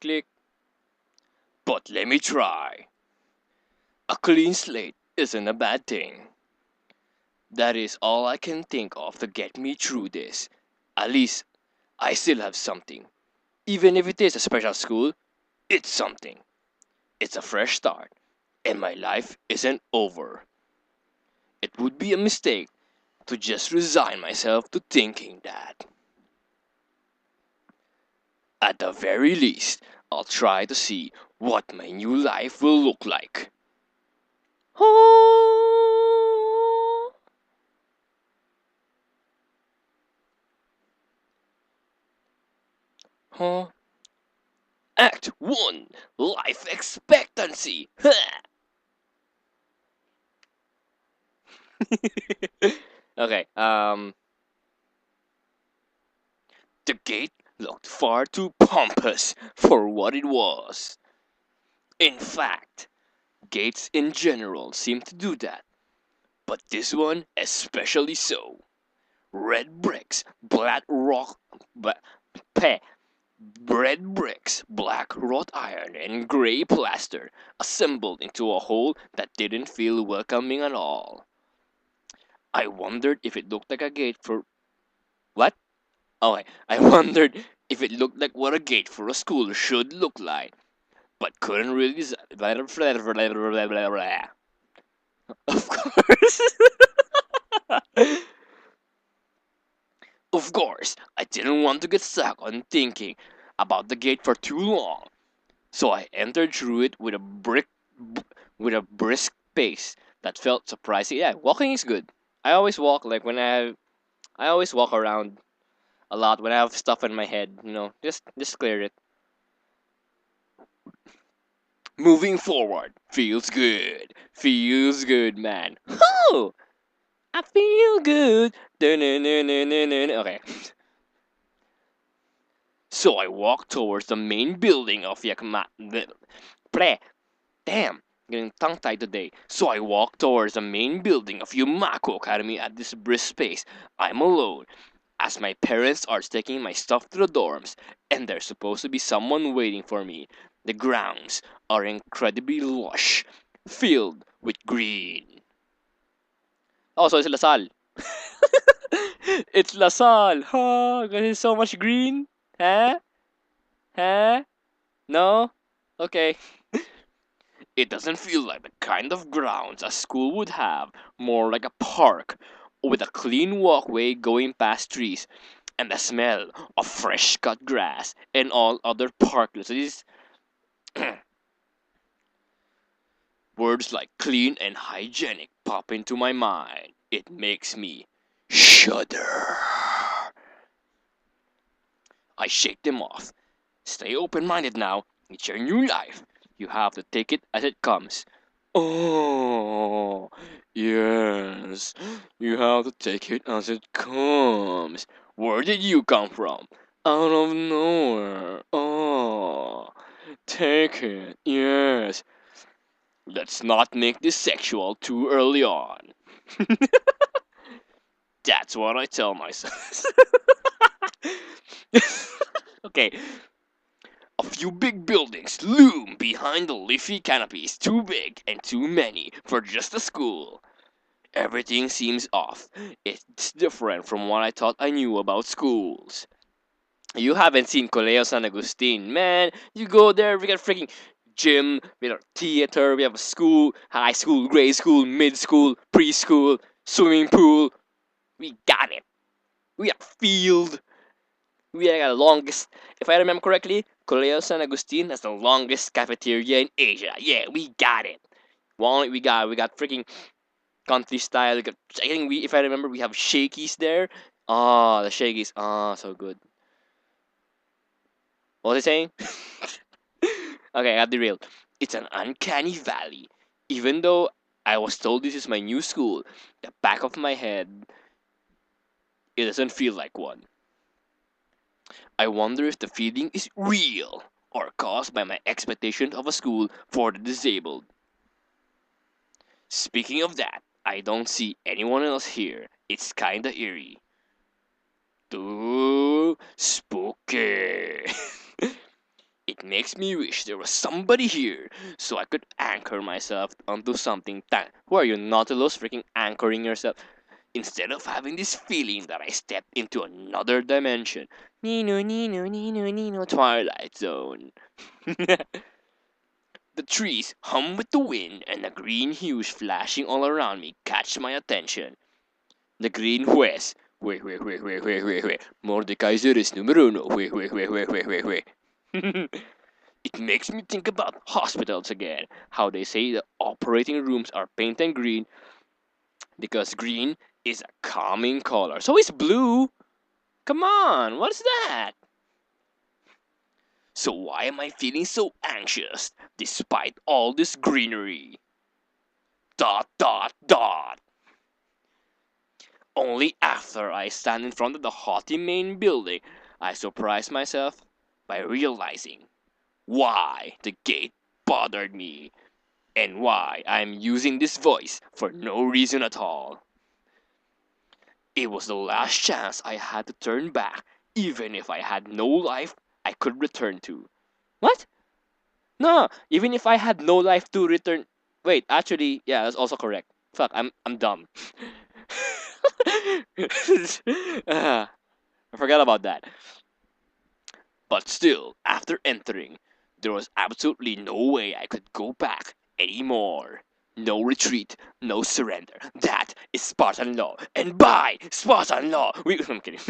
Click. But let me try. A clean slate isn't a bad thing. That is all I can think of to get me through this. At least I still have something. Even if it is a special school, it's something. It's a fresh start, and my life isn't over. It would be a mistake to just resign myself to thinking that. At the very least, I'll try to see what my new life will look like. Huh? Act 1, Life Expectancy. Okay, the gate looked far too pompous for what it was. In fact, gates in general seem to do that, but this one especially so. Red bricks, black rock, peh, red bricks, black wrought iron, and gray plaster assembled into a whole that didn't feel welcoming at all. I wondered if it looked like a gate for what? Okay, I wondered if it looked like what a gate for a school should look like, but couldn't really. Of course. Of course, I didn't want to get stuck on thinking about the gate for too long, so I entered through it with with a brisk pace that felt surprising. Yeah, walking is good. I always walk like I always walk around a lot when I have stuff in my head. Just clear it. Moving forward feels good, man. Oh, I feel good. Okay. So I walked towards the main building of Yakma. Pre, damn, getting tongue tied today. So I walked towards the main building of Yamaku Academy at this brisk pace. I'm alone, as my parents are taking my stuff to the dorms, and there's supposed to be someone waiting for me. The grounds are incredibly lush, filled with green. Oh, so it's Lasal. It's Lasal. Huh? There's so much green. Huh? Huh? No? Okay. It doesn't feel like the kind of grounds a school would have, more like a park, with a clean walkway going past trees, and the smell of fresh cut grass and all other parklets. These words like clean and hygienic pop into my mind. It makes me shudder. I shake them off. Stay open minded now. It's your new life. You have to take it as it comes. Oh, yes. You have to take it as it comes. Where did you come from? Out of nowhere. Oh, take it. Yes. Let's not make this sexual too early on. That's what I tell myself. Okay, a few big buildings loom behind the leafy canopies, too big and too many for just a school. Everything seems off. It's different from what I thought I knew about schools. You haven't seen Colegio San Agustin, man. You go there, we got freaking gym, we got theater, we have a school, high school, grade school, mid school, preschool, swimming pool. We got it. We got field. We got the longest, if I remember correctly, Colegio San Agustin has the longest cafeteria in Asia. Yeah, we got it. We got freaking country style. I think if I remember, we have shakies there. Oh, the shakies. Oh, so good. What was I saying? Okay, I got derailed. It's an uncanny valley. Even though I was told this is my new school, the back of my head, it doesn't feel like one. I wonder if the feeling is real or caused by my expectation of a school for the disabled. Speaking of that, I don't see anyone else here. It's kinda eerie. Too spooky. It makes me wish there was somebody here so I could anchor myself onto something. Who are you, Nautilus? Freaking anchoring yourself. Instead of having this feeling that I stepped into another dimension. Nino, Nino, Nino, Nino, Twilight Zone. The trees hum with the wind, and the green hues flashing all around me catch my attention. The green juez. Hue. Mordekaiser is numero uno. Hue. It makes me think about hospitals again. How they say the operating rooms are painted green because green is a calming color. So is blue. Come on, what's that? So why am I feeling so anxious despite all this greenery? Dot dot dot. Only after I stand in front of the haughty main building, I surprise myself by realizing why the gate bothered me and why I'm using this voice for no reason at all. It was the last chance I had to turn back, even if I had no life I could return to. What? No, even if I had no life to return. Wait, actually, yeah, that's also correct. Fuck, I'm dumb. I forgot about that. But still, after entering, there was absolutely no way I could go back anymore. No retreat, no surrender. That is Spartan law. And by Spartan law, I'm kidding.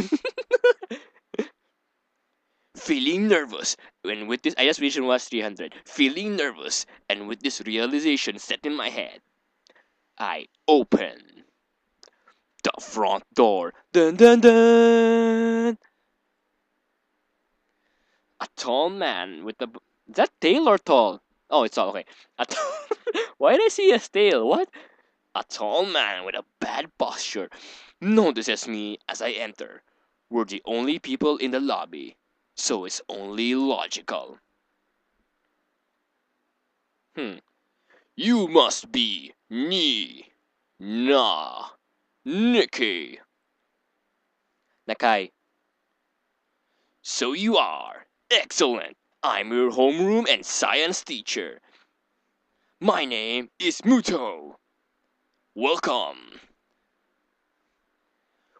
Feeling nervous, and with this, I just reached was 300. Feeling nervous, and with this realization set in my head, I open the front door. Dun dun dun! A tall man with a. Is that tail or tall? Oh, it's tall. Okay. Why did I see a tail? What? A tall man with a bad posture notices me as I enter. We're the only people in the lobby, so it's only logical. Hmm. You must be Nikki. Nakai. So you are. Excellent. I'm your homeroom and science teacher. My name is Muto. Welcome.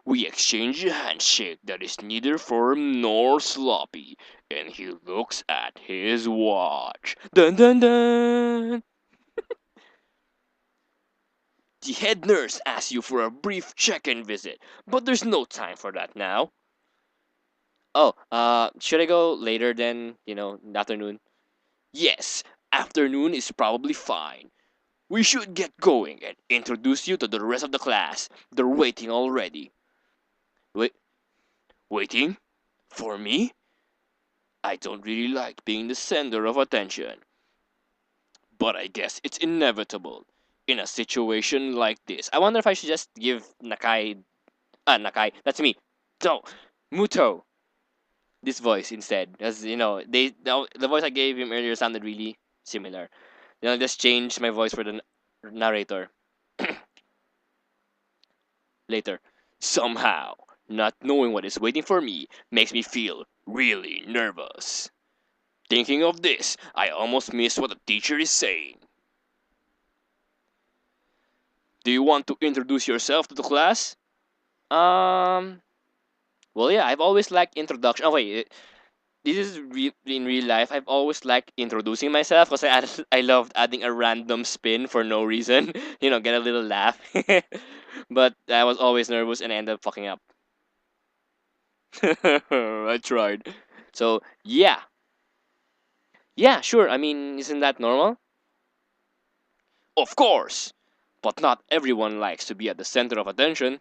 We exchange a handshake that is neither firm nor sloppy, and he looks at his watch. Dun dun dun! The head nurse asks you for a brief check-in visit, but there's no time for that now. Oh, should I go later then, in the afternoon? Yes, afternoon is probably fine. We should get going and introduce you to the rest of the class. They're waiting already. Wait, waiting? For me? I don't really like being the center of attention, but I guess it's inevitable in a situation like this. I wonder if I should just give Nakai, that's me. So, Muto, this voice instead, as the voice I gave him earlier sounded really similar. Just change my voice for the narrator later. Somehow, not knowing what is waiting for me makes me feel really nervous. Thinking of this, I almost missed what the teacher is saying. Do you want to introduce yourself to the class? Um, well, yeah, I've always liked introduction. Oh, wait, this is in real life. I've always liked introducing myself because I loved adding a random spin for no reason. Get a little laugh. But I was always nervous and I ended up fucking up. I tried. So, yeah. Yeah, sure. I mean, isn't that normal? Of course. But not everyone likes to be at the center of attention.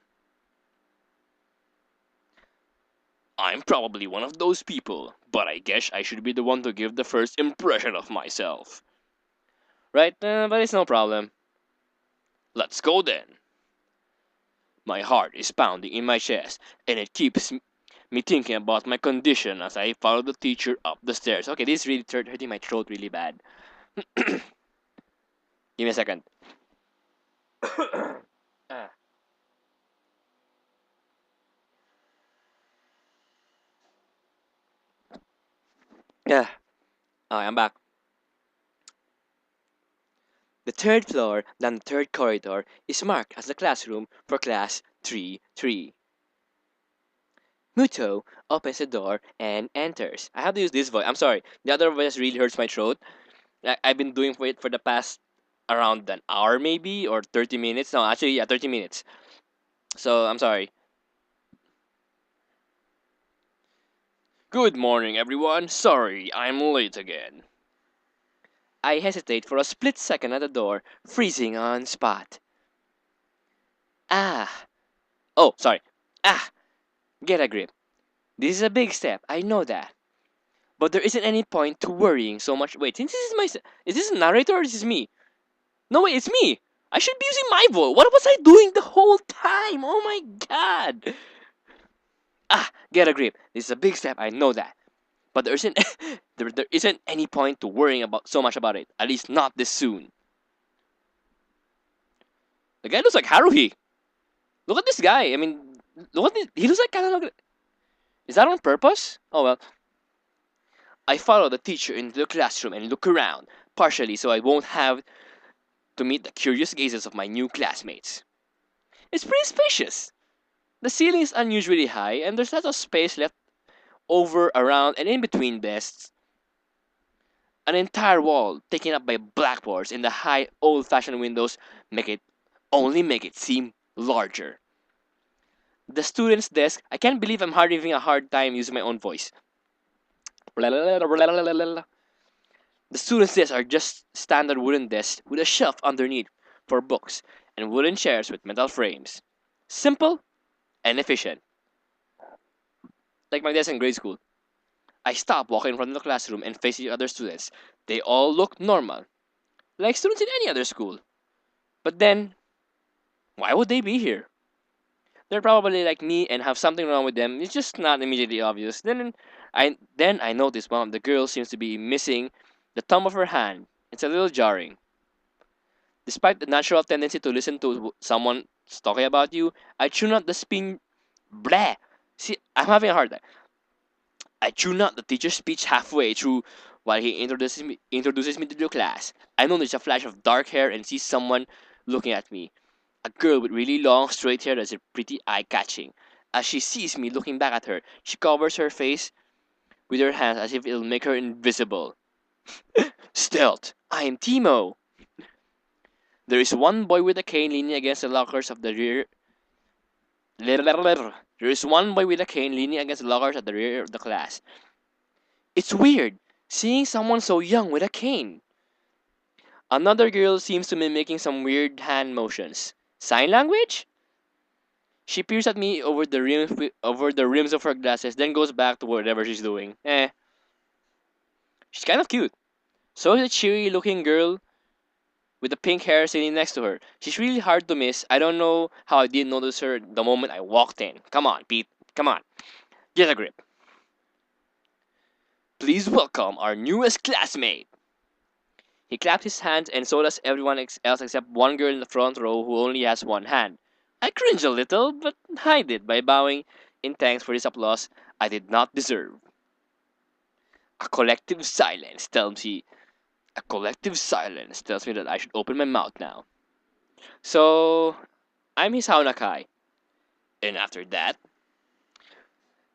I'm probably one of those people, but I guess I should be the one to give the first impression of myself. Right? But it's no problem. Let's go then. My heart is pounding in my chest, and it keeps me thinking about my condition as I follow the teacher up the stairs. Okay, this is really hurting my throat really bad. Give me a second. Ah, yeah. I'm back. The third floor down the third corridor is marked as the classroom for class 3-3. Muto opens the door and enters. I have to use this voice. I'm sorry. The other voice really hurts my throat. I've been doing it for the past around an hour maybe or 30 minutes. No, actually, yeah, 30 minutes. So I'm sorry. Good morning, everyone. Sorry, I'm late again. I hesitate for a split second at the door, freezing on spot. Ah. Oh, sorry. Ah. Get a grip. This is a big step. I know that. But there isn't any point to worrying so much. Wait, since this is is this a narrator or is this me? No, wait, it's me. I should be using my voice. What was I doing the whole time? Oh my god. Ah, get a grip. This is a big step. I know that. But there isn't there isn't any point to worrying about so much about it. At least not this soon. The guy looks like Haruhi. Look at this guy. I mean, look at this. He looks like kind of. Is that on purpose? Oh well. I follow the teacher into the classroom and look around, partially so I won't have to meet the curious gazes of my new classmates. It's pretty spacious. The ceiling is unusually high, and there's lots of space left over, around, and in between desks. An entire wall taken up by blackboards and the high, old-fashioned windows make it seem larger. The student's desk. I can't believe I'm having a hard time using my own voice. The students' desks are just standard wooden desks with a shelf underneath for books and wooden chairs with metal frames. Simple and efficient, like my desk in grade school. I stop walking from the classroom and face the other students. They all look normal, like students in any other school. But then, why would they be here? They're probably like me and have something wrong with them. It's just not immediately obvious. Then I notice one of the girls seems to be missing the thumb of her hand. It's a little jarring. Despite the natural tendency to listen to someone talking about you, I tune out the spin. Blah. See, I'm having a hard time. I tune out the teacher's speech halfway through while he introduces me to the class. I notice a flash of dark hair and see someone looking at me. A girl with really long, straight hair that's pretty eye-catching. As she sees me looking back at her, she covers her face with her hands as if it'll make her invisible. Stealth! I am Timo! There is one boy with a cane leaning against the lockers of the rear. There is one boy with a cane leaning against the lockers at the rear of the class. It's weird, seeing someone so young with a cane. Another girl seems to be making some weird hand motions. Sign language? She peers at me over the rims of her glasses, then goes back to whatever she's doing. She's kind of cute. So is a cheery looking girl with the pink hair sitting next to her. She's really hard to miss. I don't know how I didn't notice her the moment I walked in. Come on, Pete. Come on. Get a grip. Please welcome our newest classmate. He clapped his hands and so does everyone else except one girl in the front row who only has one hand. I cringe a little, but hide it by bowing in thanks for this applause I did not deserve. A collective silence tells me that I should open my mouth now. So, I'm Hisao Nakai. And after that,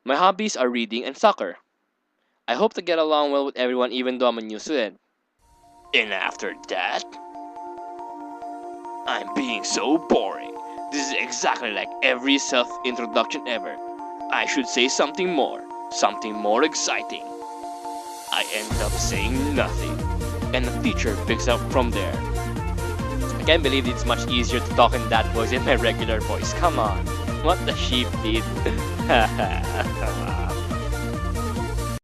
my hobbies are reading and soccer. I hope to get along well with everyone even though I'm a new student. And after that, I'm being so boring. This is exactly like every self-introduction ever. I should say something more exciting. I end up saying nothing, and the teacher picks up from there. I can't believe it's much easier to talk in that voice than my regular voice. Come on, what the sheep did.